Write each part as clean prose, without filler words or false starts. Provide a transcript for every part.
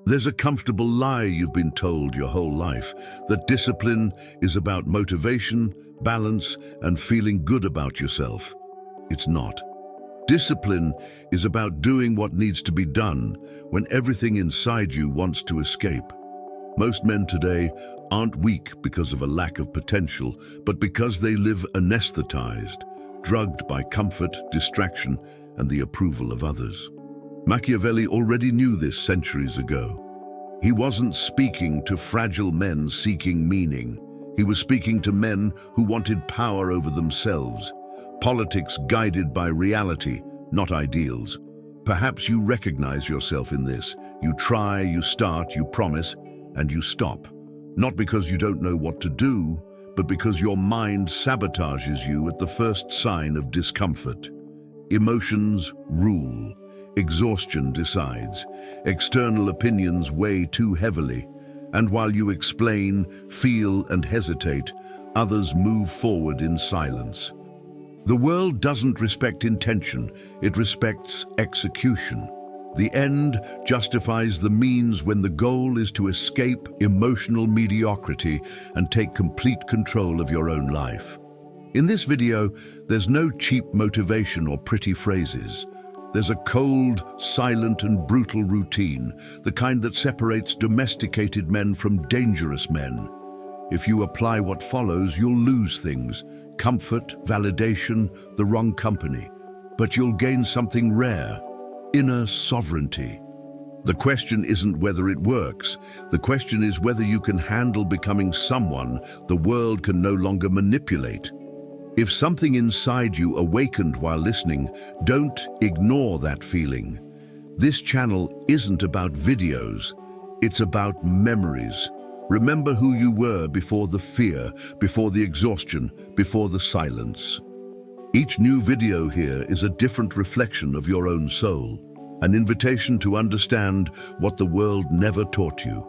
There's a comfortable lie you've been told your whole life, that discipline is about motivation, balance, and feeling good about yourself. It's not. Discipline is about doing what needs to be done when everything inside you wants to escape. Most men today aren't weak because of a lack of potential, but because they live anesthetized, drugged by comfort, distraction, and the approval of others. Machiavelli already knew this centuries ago. He wasn't speaking to fragile men seeking meaning. He was speaking to men who wanted power over themselves, politics guided by reality, not ideals. Perhaps you recognize yourself in this. You try, you start, you promise, and you stop. Not because you don't know what to do, but because your mind sabotages you at the first sign of discomfort. Emotions rule. Exhaustion decides. External opinions weigh too heavily. And while you explain, feel, and hesitate, others move forward in silence. The world doesn't respect intention, it respects execution. The end justifies the means when the goal is to escape emotional mediocrity and take complete control of your own life. In this video, there's no cheap motivation or pretty phrases. There's a cold, silent, and brutal routine, the kind that separates domesticated men from dangerous men. If you apply what follows, you'll lose things: comfort, validation, the wrong company. But you'll gain something rare: inner sovereignty. The question isn't whether it works. The question is whether you can handle becoming someone the world can no longer manipulate. If something inside you awakened while listening, don't ignore that feeling. This channel isn't about videos. It's about memories. Remember who you were before the fear, before the exhaustion, before the silence. Each new video here is a different reflection of your own soul, an invitation to understand what the world never taught you.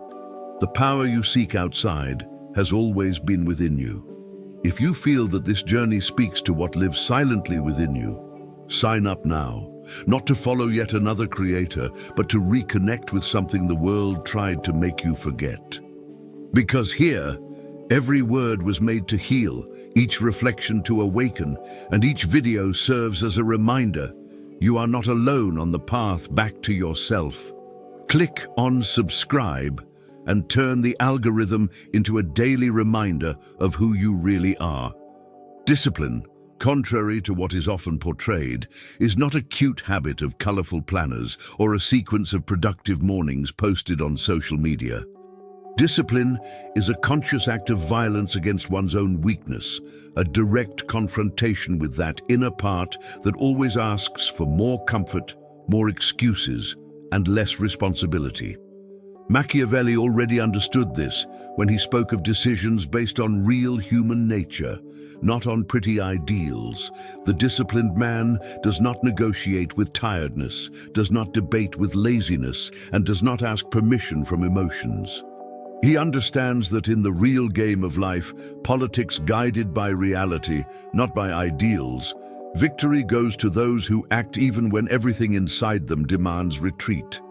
The power you seek outside has always been within you. If you feel that this journey speaks to what lives silently within you, sign up now, not to follow yet another creator, but to reconnect with something the world tried to make you forget. Because here, every word was made to heal, each reflection to awaken, and each video serves as a reminder you are not alone on the path back to yourself. Click on subscribe and turn the algorithm into a daily reminder of who you really are. Discipline, contrary to what is often portrayed, is not a cute habit of colorful planners or a sequence of productive mornings posted on social media. Discipline is a conscious act of violence against one's own weakness, a direct confrontation with that inner part that always asks for more comfort, more excuses, and less responsibility. Machiavelli already understood this when he spoke of decisions based on real human nature, not on pretty ideals. The disciplined man does not negotiate with tiredness, does not debate with laziness, and does not ask permission from emotions. He understands that in the real game of life, politics guided by reality, not by ideals, victory goes to those who act even when everything inside them demands retreat.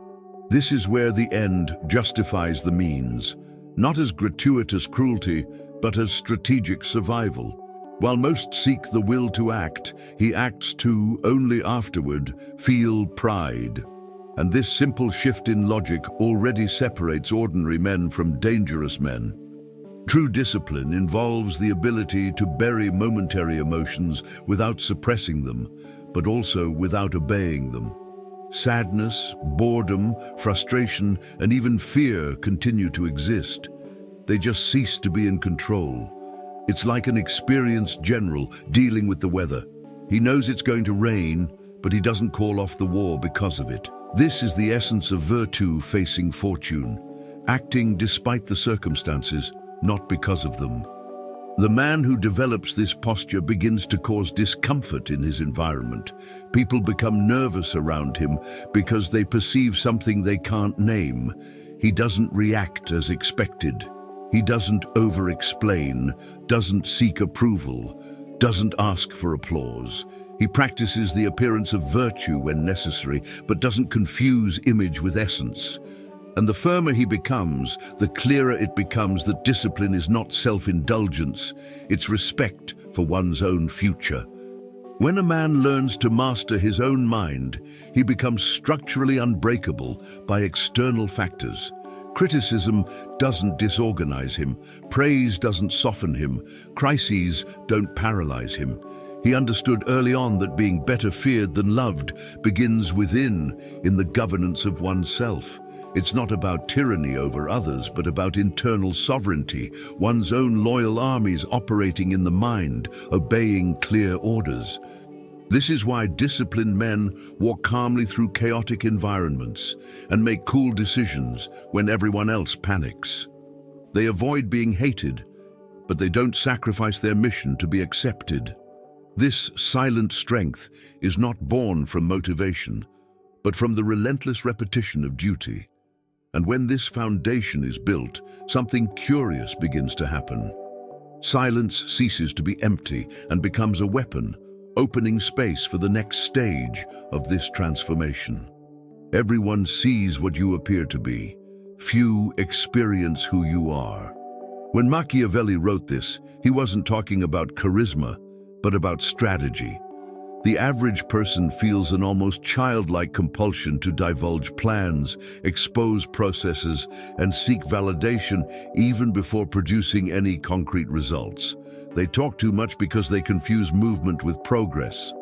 This is where the end justifies the means, not as gratuitous cruelty, but as strategic survival. While most seek the will to act, he acts to, only afterward, feel pride. And this simple shift in logic already separates ordinary men from dangerous men. True discipline involves the ability to bury momentary emotions without suppressing them, but also without obeying them. Sadness, boredom, frustration, and even fear continue to exist. They just cease to be in control. It's like an experienced general dealing with the weather. He knows it's going to rain, but he doesn't call off the war because of it. This is the essence of virtue facing fortune, acting despite the circumstances, not because of them. The man who develops this posture begins to cause discomfort in his environment. People become nervous around him because they perceive something they can't name. He doesn't react as expected. He doesn't over-explain, doesn't seek approval, doesn't ask for applause. He practices the appearance of virtue when necessary, but doesn't confuse image with essence. And the firmer he becomes, the clearer it becomes that discipline is not self-indulgence, it's respect for one's own future. When a man learns to master his own mind, he becomes structurally unbreakable by external factors. Criticism doesn't disorganize him, praise doesn't soften him, crises don't paralyze him. He understood early on that being better feared than loved begins within, in the governance of oneself. It's not about tyranny over others, but about internal sovereignty, one's own loyal armies operating in the mind, obeying clear orders. This is why disciplined men walk calmly through chaotic environments and make cool decisions when everyone else panics. They avoid being hated, but they don't sacrifice their mission to be accepted. This silent strength is not born from motivation, but from the relentless repetition of duty. And when this foundation is built, something curious begins to happen. Silence ceases to be empty and becomes a weapon, opening space for the next stage of this transformation. Everyone sees what you appear to be. Few experience who you are. When Machiavelli wrote this, he wasn't talking about charisma, but about strategy. The average person feels an almost childlike compulsion to divulge plans, expose processes, and seek validation even before producing any concrete results. They talk too much because they confuse movement with progress.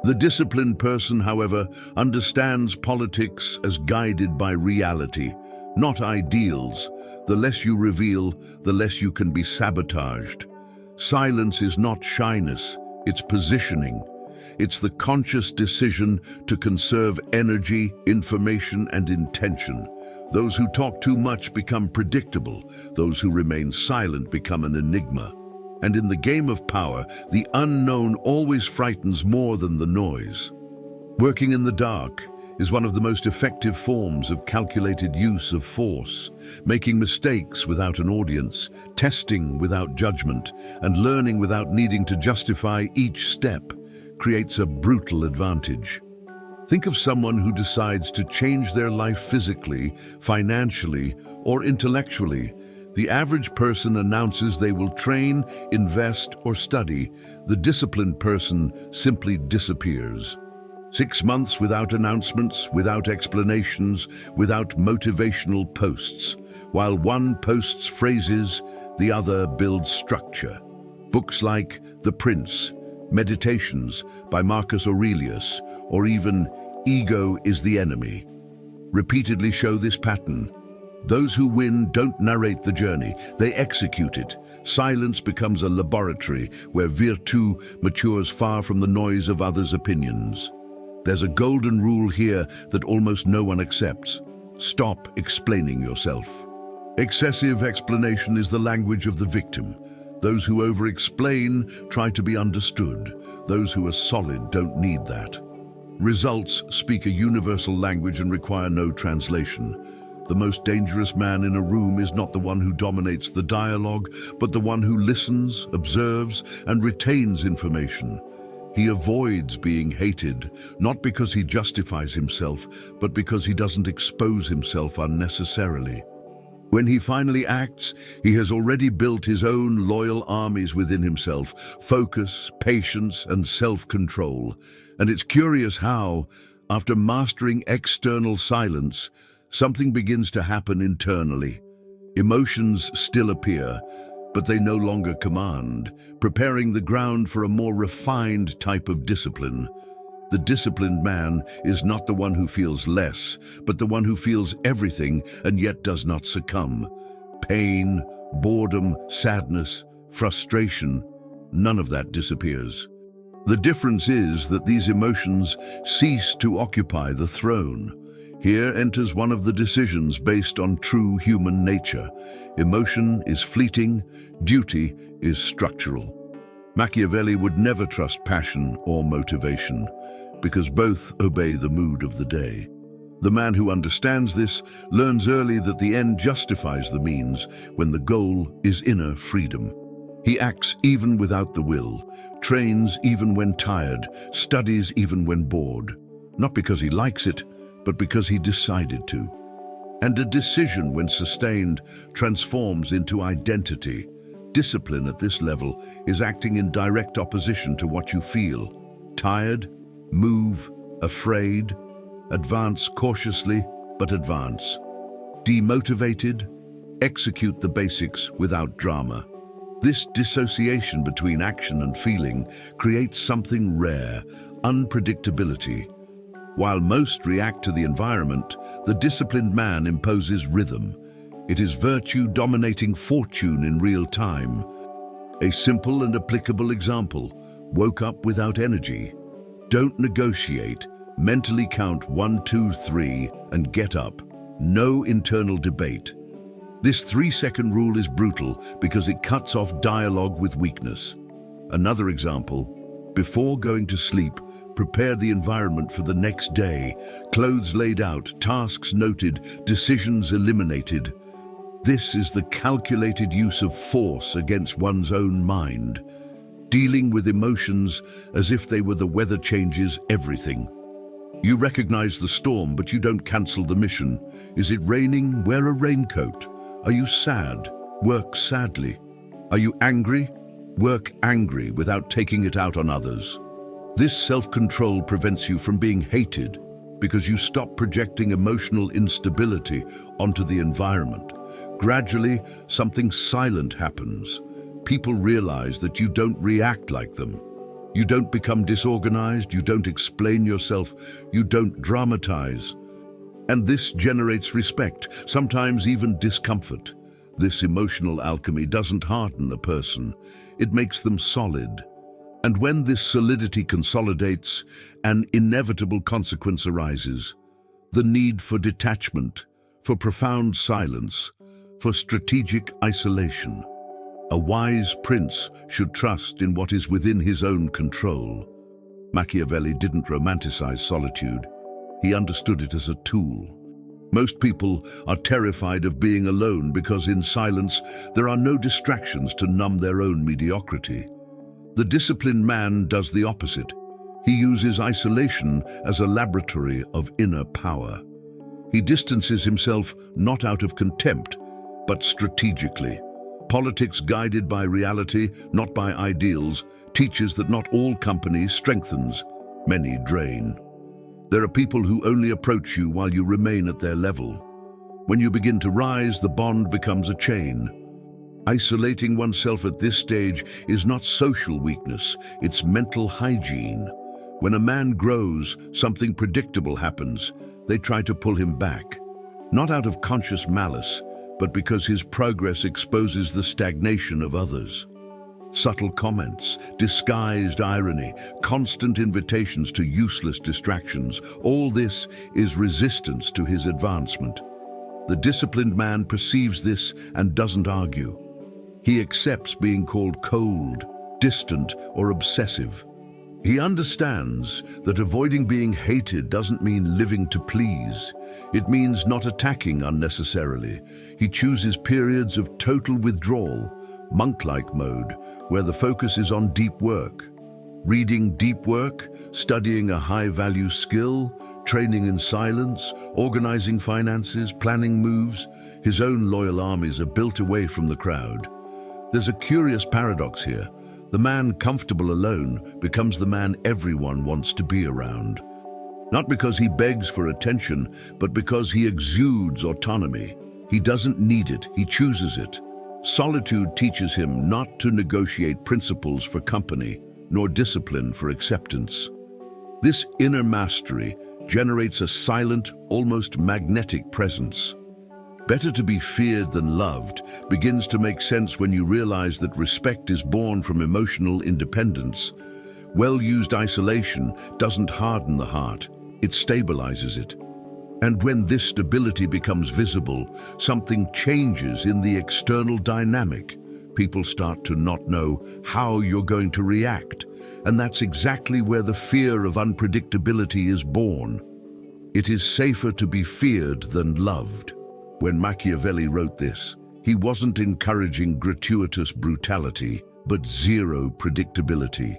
The disciplined person, however, understands politics as guided by reality, not ideals. The less you reveal, the less you can be sabotaged. Silence is not shyness, it's positioning. It's the conscious decision to conserve energy, information, and intention. Those who talk too much become predictable. Those who remain silent become an enigma. And in the game of power, the unknown always frightens more than the noise. Working in the dark is one of the most effective forms of calculated use of force. Making mistakes without an audience, testing without judgment, and learning without needing to justify each step creates a brutal advantage. Think of someone who decides to change their life physically, financially, or intellectually. The average person announces they will train, invest, or study. The disciplined person simply disappears. 6 months without announcements, without explanations, without motivational posts. While one posts phrases, the other builds structure. Books like The Prince, Meditations by Marcus Aurelius, or even Ego is the Enemy, repeatedly show this pattern. Those who win don't narrate the journey, they execute it. Silence becomes a laboratory where virtue matures far from the noise of others' opinions. There's a golden rule here that almost no one accepts. Stop explaining yourself. Excessive explanation is the language of the victim. Those who over-explain try to be understood. Those who are solid don't need that. Results speak a universal language and require no translation. The most dangerous man in a room is not the one who dominates the dialogue, but the one who listens, observes, and retains information. He avoids being hated, not because he justifies himself, but because he doesn't expose himself unnecessarily. When he finally acts, he has already built his own loyal armies within himself, focus, patience, and self-control. And it's curious how, after mastering external silence, something begins to happen internally. Emotions still appear, but they no longer command, preparing the ground for a more refined type of discipline. The disciplined man is not the one who feels less, but the one who feels everything and yet does not succumb. Pain, boredom, sadness, frustration, none of that disappears. The difference is that these emotions cease to occupy the throne. Here enters one of the decisions based on true human nature. Emotion is fleeting, duty is structural. Machiavelli would never trust passion or motivation, because both obey the mood of the day. The man who understands this learns early that the end justifies the means when the goal is inner freedom. He acts even without the will, trains even when tired, studies even when bored, not because he likes it, but because he decided to. And a decision, when sustained, transforms into identity. Discipline at this level is acting in direct opposition to what you feel. Tired? Move. Afraid? Advance cautiously, but advance. Demotivated? Execute the basics without drama. This dissociation between action and feeling creates something rare, unpredictability. While most react to the environment, the disciplined man imposes rhythm. It is virtue dominating fortune in real time. A simple and applicable example: woke up without energy. Don't negotiate. Mentally count 1, 2, 3 and get up. No internal debate. This 3-second rule is brutal because it cuts off dialogue with weakness. Another example: before going to sleep, prepare the environment for the next day. Clothes laid out, tasks noted, decisions eliminated. This is the calculated use of force against one's own mind. Dealing with emotions as if they were the weather changes everything. You recognize the storm, but you don't cancel the mission. Is it raining? Wear a raincoat. Are you sad? Work sadly. Are you angry? Work angry without taking it out on others. This self-control prevents you from being hated because you stop projecting emotional instability onto the environment. Gradually, something silent happens. People realize that you don't react like them. You don't become disorganized, you don't explain yourself, you don't dramatize. And this generates respect, sometimes even discomfort. This emotional alchemy doesn't harden a person, it makes them solid. And when this solidity consolidates, an inevitable consequence arises: the need for detachment, for profound silence, for strategic isolation. A wise prince should trust in what is within his own control. Machiavelli didn't romanticize solitude. He understood it as a tool. Most people are terrified of being alone because in silence there are no distractions to numb their own mediocrity. The disciplined man does the opposite. He uses isolation as a laboratory of inner power. He distances himself not out of contempt, but strategically. Politics guided by reality, not by ideals, teaches that not all company strengthens, many drain. There are people who only approach you while you remain at their level. When you begin to rise, the bond becomes a chain. Isolating oneself at this stage is not social weakness, it's mental hygiene. When a man grows, something predictable happens. They try to pull him back, not out of conscious malice, but because his progress exposes the stagnation of others. Subtle comments, disguised irony, constant invitations to useless distractions, all this is resistance to his advancement. The disciplined man perceives this and doesn't argue. He accepts being called cold, distant, or obsessive. He understands that avoiding being hated doesn't mean living to please. It means not attacking unnecessarily. He chooses periods of total withdrawal, monk-like mode, where the focus is on deep work. Reading deep work, studying a high-value skill, training in silence, organizing finances, planning moves. His own loyal armies are built away from the crowd. There's a curious paradox here. The man comfortable alone becomes the man everyone wants to be around. Not because he begs for attention, but because he exudes autonomy. He doesn't need it, he chooses it. Solitude teaches him not to negotiate principles for company, nor discipline for acceptance. This inner mastery generates a silent, almost magnetic presence. Better to be feared than loved begins to make sense when you realize that respect is born from emotional independence. Well-used isolation doesn't harden the heart, it stabilizes it. And when this stability becomes visible, something changes in the external dynamic. People start to not know how you're going to react, and that's exactly where the fear of unpredictability is born. It is safer to be feared than loved. When Machiavelli wrote this, he wasn't encouraging gratuitous brutality, but zero predictability.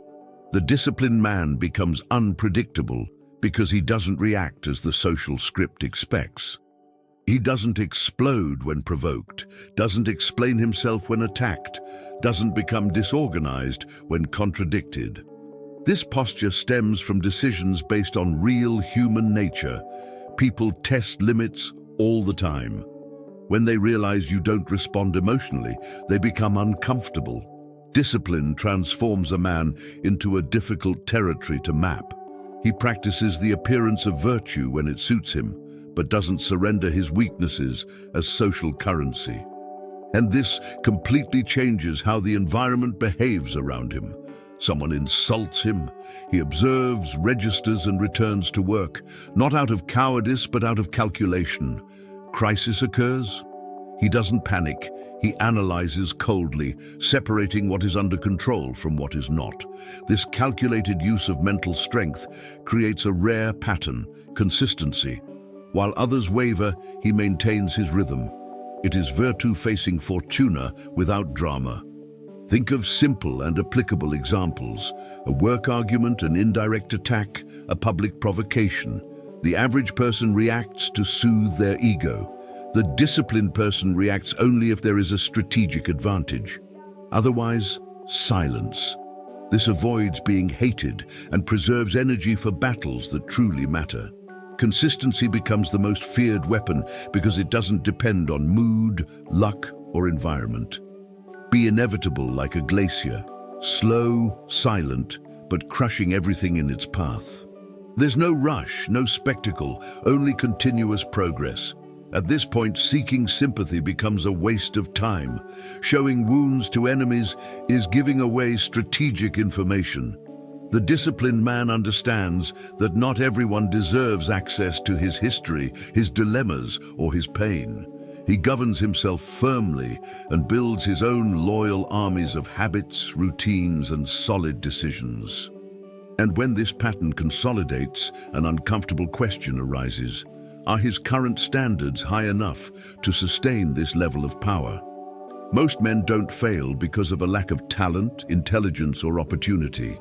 The disciplined man becomes unpredictable because he doesn't react as the social script expects. He doesn't explode when provoked, doesn't explain himself when attacked, doesn't become disorganized when contradicted. This posture stems from decisions based on real human nature. People test limits all the time. When they realize you don't respond emotionally, they become uncomfortable. Discipline transforms a man into a difficult territory to map. He practices the appearance of virtue when it suits him, but doesn't surrender his weaknesses as social currency. And this completely changes how the environment behaves around him. Someone insults him, he observes, registers, and returns to work, not out of cowardice, but out of calculation. Crisis occurs. He doesn't panic. He analyzes coldly, separating what is under control from what is not. This calculated use of mental strength creates a rare pattern, consistency. While others waver, he maintains his rhythm. It is virtue facing fortuna without drama. Think of simple and applicable examples: a work argument, an indirect attack, a public provocation. The average person reacts to soothe their ego. The disciplined person reacts only if there is a strategic advantage. Otherwise, silence. This avoids being hated and preserves energy for battles that truly matter. Consistency becomes the most feared weapon because it doesn't depend on mood, luck, or environment. Be inevitable like a glacier, slow, silent, but crushing everything in its path. There's no rush, no spectacle, only continuous progress. At this point, seeking sympathy becomes a waste of time. Showing wounds to enemies is giving away strategic information. The disciplined man understands that not everyone deserves access to his history, his dilemmas, or his pain. He governs himself firmly and builds his own loyal armies of habits, routines, and solid decisions. And when this pattern consolidates, an uncomfortable question arises. Are his current standards high enough to sustain this level of power? Most men don't fail because of a lack of talent, intelligence, or opportunity.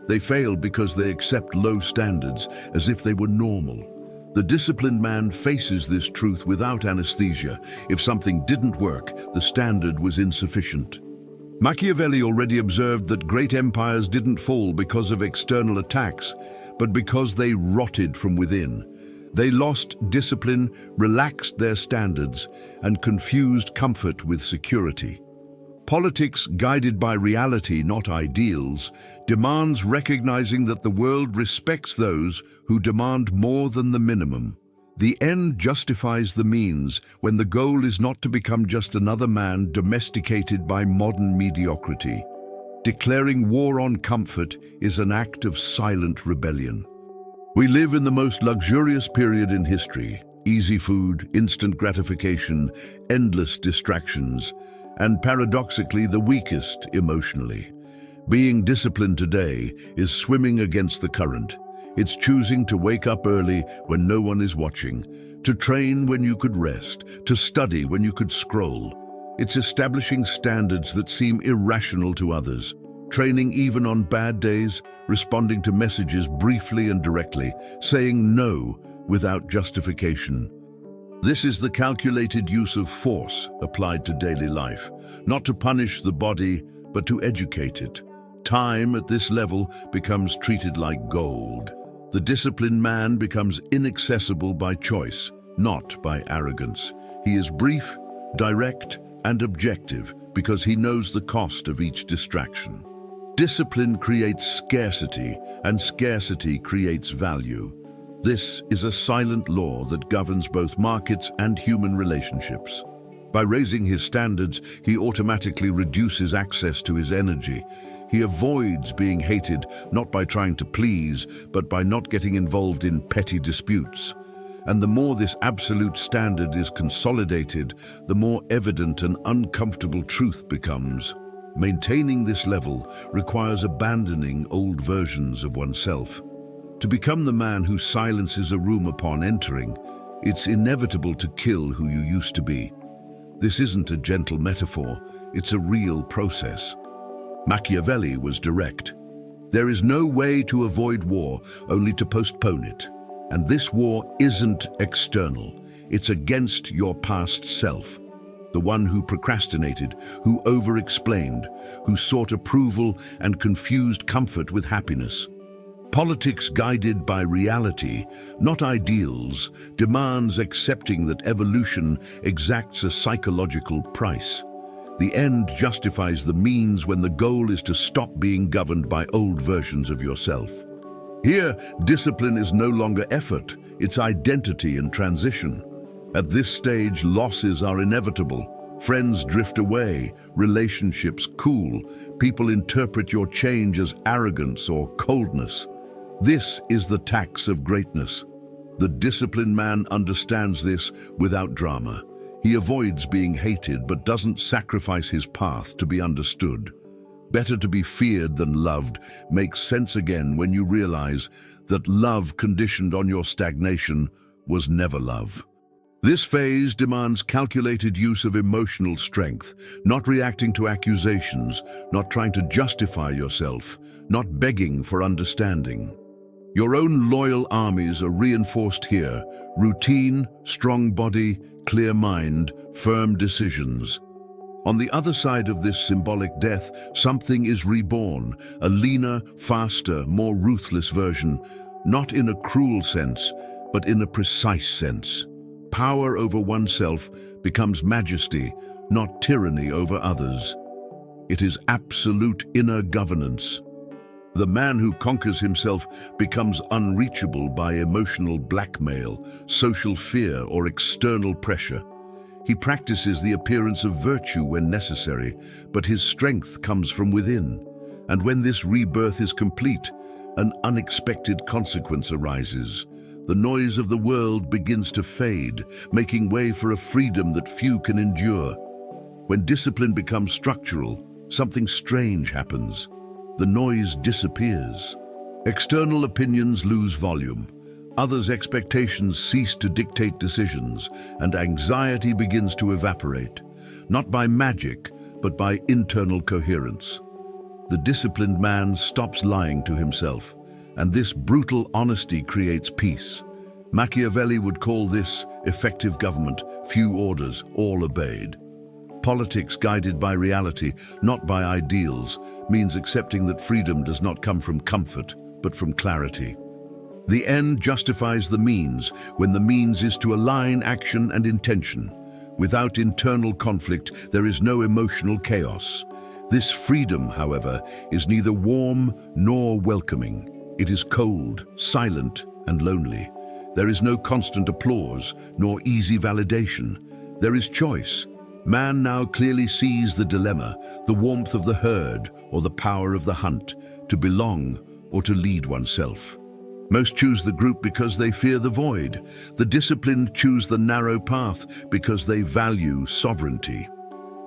They fail because they accept low standards as if they were normal. The disciplined man faces this truth without anesthesia. If something didn't work, the standard was insufficient. Machiavelli already observed that great empires didn't fall because of external attacks, but because they rotted from within. They lost discipline, relaxed their standards, and confused comfort with security. Politics, guided by reality, not ideals, demands recognizing that the world respects those who demand more than the minimum. The end justifies the means when the goal is not to become just another man domesticated by modern mediocrity. Declaring war on comfort is an act of silent rebellion. We live in the most luxurious period in history. Easy food, instant gratification, endless distractions, and paradoxically the weakest emotionally. Being disciplined today is swimming against the current. It's choosing to wake up early when no one is watching, to train when you could rest, to study when you could scroll. It's establishing standards that seem irrational to others, training even on bad days, responding to messages briefly and directly, saying no without justification. This is the calculated use of force applied to daily life, not to punish the body, but to educate it. Time at this level becomes treated like gold. The disciplined man becomes inaccessible by choice, not by arrogance. He is brief, direct, and objective because he knows the cost of each distraction. Discipline creates scarcity, and scarcity creates value. This is a silent law that governs both markets and human relationships. By raising his standards, he automatically reduces access to his energy. He avoids being hated, not by trying to please, but by not getting involved in petty disputes. And the more this absolute standard is consolidated, the more evident an uncomfortable truth becomes. Maintaining this level requires abandoning old versions of oneself. To become the man who silences a room upon entering, it's inevitable to kill who you used to be. This isn't a gentle metaphor, it's a real process. Machiavelli was direct. There is no way to avoid war, only to postpone it. And this war isn't external. It's against your past self. The one who procrastinated, who over-explained, who sought approval and confused comfort with happiness. Politics guided by reality, not ideals, demands accepting that evolution exacts a psychological price. The end justifies the means when the goal is to stop being governed by old versions of yourself. Here, discipline is no longer effort, it's identity and transition. At this stage, losses are inevitable. Friends drift away, relationships cool, people interpret your change as arrogance or coldness. This is the tax of greatness. The disciplined man understands this without drama. He avoids being hated but doesn't sacrifice his path to be understood. Better to be feared than loved makes sense again when you realize that love conditioned on your stagnation was never love. This phase demands calculated use of emotional strength, not reacting to accusations, not trying to justify yourself, not begging for understanding. Your own loyal armies are reinforced here: routine, strong body, clear mind, firm decisions. On the other side of this symbolic death, something is reborn, a leaner, faster, more ruthless version, not in a cruel sense, but in a precise sense. Power over oneself becomes majesty, not tyranny over others. It is absolute inner governance. The man who conquers himself becomes unreachable by emotional blackmail, social fear, or external pressure. He practices the appearance of virtue when necessary, but his strength comes from within. And when this rebirth is complete, an unexpected consequence arises. The noise of the world begins to fade, making way for a freedom that few can endure. When discipline becomes structural, something strange happens. The noise disappears. External opinions lose volume. Others' expectations cease to dictate decisions, and anxiety begins to evaporate, not by magic, but by internal coherence. The disciplined man stops lying to himself, and this brutal honesty creates peace. Machiavelli would call this effective government: few orders, all obeyed. Politics guided by reality, not by ideals, means accepting that freedom does not come from comfort, but from clarity. The end justifies the means when the means is to align action and intention. Without internal conflict, there is no emotional chaos. This freedom, however, is neither warm nor welcoming. It is cold, silent, and lonely. There is no constant applause, nor easy validation. There is choice. Man now clearly sees the dilemma, the warmth of the herd or the power of the hunt, to belong or to lead oneself. Most choose the group because they fear the void. The disciplined choose the narrow path because they value sovereignty.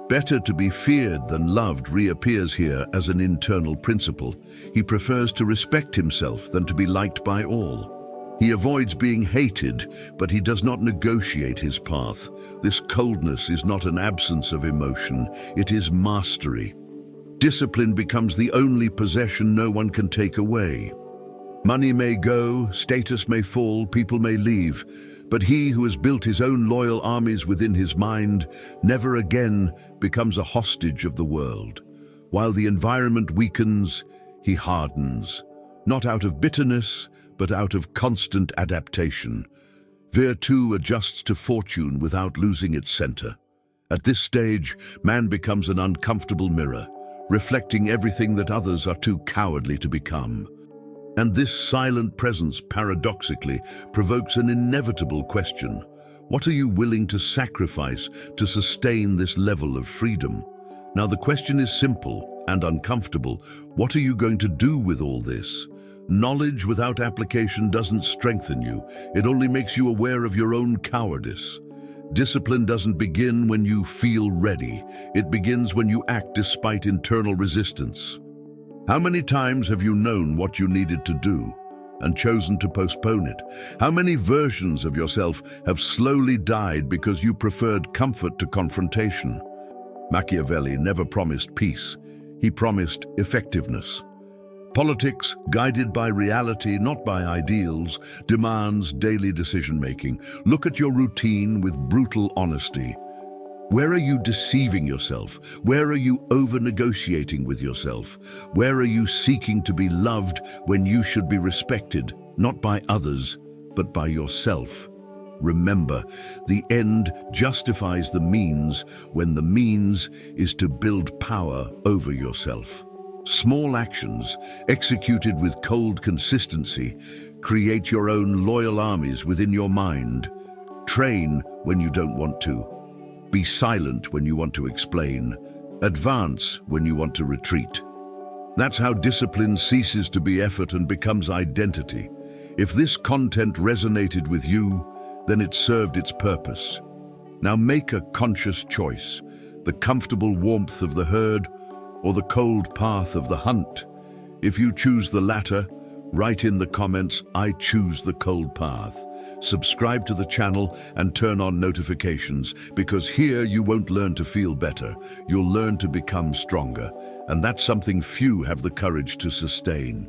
Better to be feared than loved reappears here as an internal principle. He prefers to respect himself than to be liked by all. He avoids being hated, but he does not negotiate his path. This coldness is not an absence of emotion, it is mastery. Discipline becomes the only possession no one can take away. Money may go, status may fall, people may leave, but he who has built his own loyal armies within his mind never again becomes a hostage of the world. While the environment weakens, he hardens, not out of bitterness, but out of constant adaptation. Virtue adjusts to fortune without losing its center. At this stage, man becomes an uncomfortable mirror, reflecting everything that others are too cowardly to become. And this silent presence, paradoxically, provokes an inevitable question. What are you willing to sacrifice to sustain this level of freedom? Now, the question is simple and uncomfortable. What are you going to do with all this? Knowledge without application doesn't strengthen you. It only makes you aware of your own cowardice. Discipline doesn't begin when you feel ready. It begins when you act despite internal resistance. How many times have you known what you needed to do and chosen to postpone it? How many versions of yourself have slowly died because you preferred comfort to confrontation? Machiavelli never promised peace. He promised effectiveness. Politics, guided by reality, not by ideals, demands daily decision-making. Look at your routine with brutal honesty. Where are you deceiving yourself? Where are you over-negotiating with yourself? Where are you seeking to be loved when you should be respected, not by others, but by yourself? Remember, the end justifies the means when the means is to build power over yourself. Small actions, executed with cold consistency, create your own loyal armies within your mind. Train when you don't want to. Be silent when you want to explain. Advance when you want to retreat. That's how discipline ceases to be effort and becomes identity. If this content resonated with you, then it served its purpose. Now make a conscious choice: the comfortable warmth of the herd or the cold path of the hunt. If you choose the latter, write in the comments, "I choose the cold path." Subscribe to the channel and turn on notifications, because here you won't learn to feel better, you'll learn to become stronger. And that's something few have the courage to sustain.